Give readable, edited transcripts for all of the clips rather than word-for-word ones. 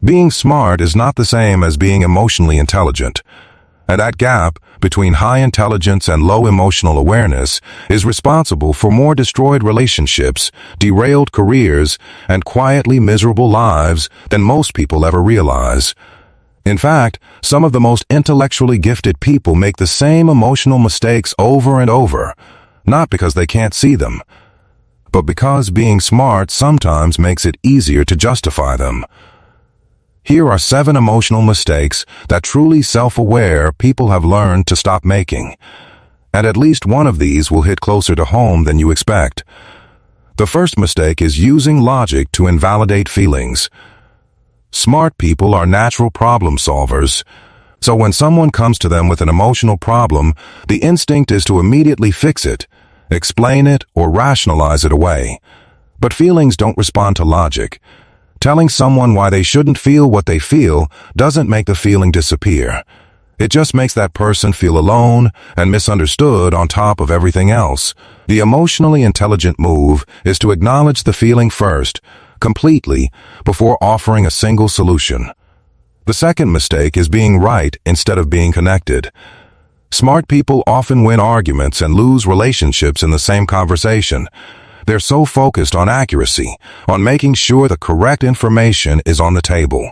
Being smart is not the same as being emotionally intelligent. And that gap between high intelligence and low emotional awareness is responsible for more destroyed relationships, derailed careers, and quietly miserable lives than most people ever realize. In fact, some of the most intellectually gifted people make the same emotional mistakes over and over, not because they can't see them, but because being smart sometimes makes it easier to justify them. Here are 7 emotional mistakes that truly self-aware people have learned to stop making. And at least one of these will hit closer to home than you expect. The first mistake is using logic to invalidate feelings. Smart people are natural problem solvers. So when someone comes to them with an emotional problem, the instinct is to immediately fix it, explain it, or rationalize it away. But feelings don't respond to logic. Telling someone why they shouldn't feel what they feel doesn't make the feeling disappear. It just makes that person feel alone and misunderstood on top of everything else. The emotionally intelligent move is to acknowledge the feeling first, completely, before offering a single solution. The second mistake is being right instead of being connected. Smart people often win arguments and lose relationships in the same conversation. They're so focused on accuracy, on making sure the correct information is on the table,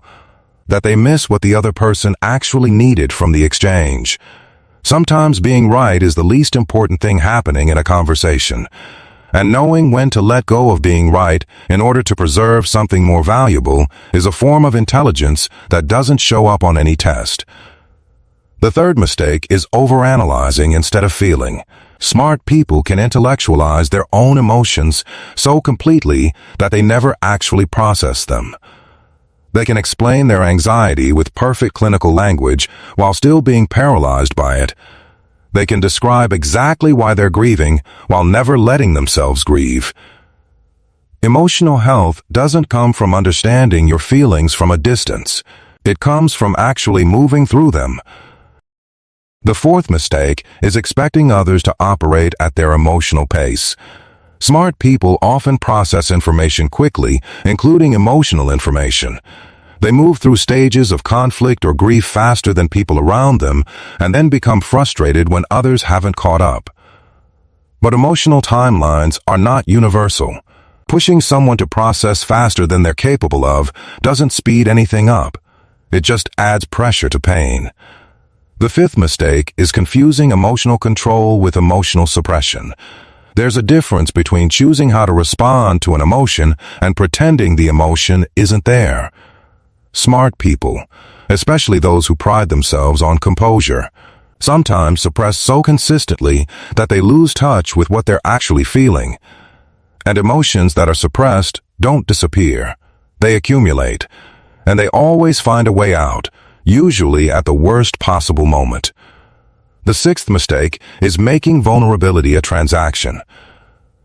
that they miss what the other person actually needed from the exchange. Sometimes being right is the least important thing happening in a conversation, and knowing when to let go of being right in order to preserve something more valuable is a form of intelligence that doesn't show up on any test. The third mistake is overanalyzing instead of feeling. Smart people can intellectualize their own emotions so completely that they never actually process them. They can explain their anxiety with perfect clinical language while still being paralyzed by it. They can describe exactly why they're grieving while never letting themselves grieve. Emotional health doesn't come from understanding your feelings from a distance. It comes from actually moving through them. The fourth mistake is expecting others to operate at their emotional pace. Smart people often process information quickly, including emotional information. They move through stages of conflict or grief faster than people around them, and then become frustrated when others haven't caught up. But emotional timelines are not universal. Pushing someone to process faster than they're capable of doesn't speed anything up. It just adds pressure to pain. The fifth mistake is confusing emotional control with emotional suppression. There's a difference between choosing how to respond to an emotion and pretending the emotion isn't there. Smart people, especially those who pride themselves on composure, sometimes suppress so consistently that they lose touch with what they're actually feeling. And emotions that are suppressed don't disappear. They accumulate, and they always find a way out, usually at the worst possible moment. The sixth mistake is making vulnerability a transaction.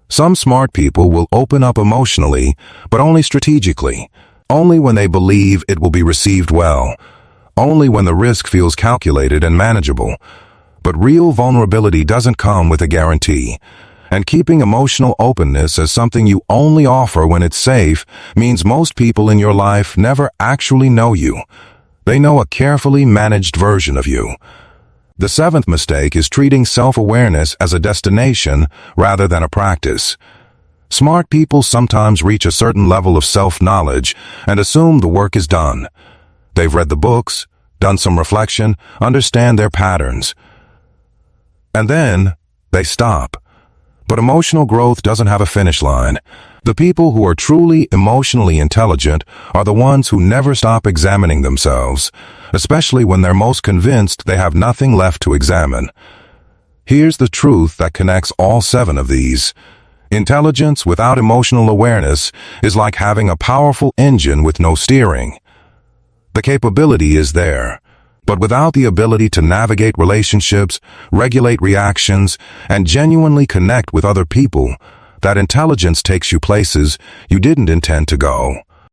Some smart people will open up emotionally, but only strategically, only when they believe it will be received well, only when the risk feels calculated and manageable. But real vulnerability doesn't come with a guarantee, and keeping emotional openness as something you only offer when it's safe means most people in your life never actually know you. They know a carefully managed version of you. The seventh mistake is treating self-awareness as a destination rather than a practice. Smart people sometimes reach a certain level of self-knowledge and assume the work is done. They've read the books, done some reflection, understand their patterns. And then they stop. But emotional growth doesn't have a finish line. The people who are truly emotionally intelligent are the ones who never stop examining themselves, especially when they're most convinced they have nothing left to examine. Here's the truth that connects all 7 of these. Intelligence without emotional awareness is like having a powerful engine with no steering. The capability is there, but without the ability to navigate relationships, regulate reactions, and genuinely connect with other people, that intelligence takes you places you didn't intend to go.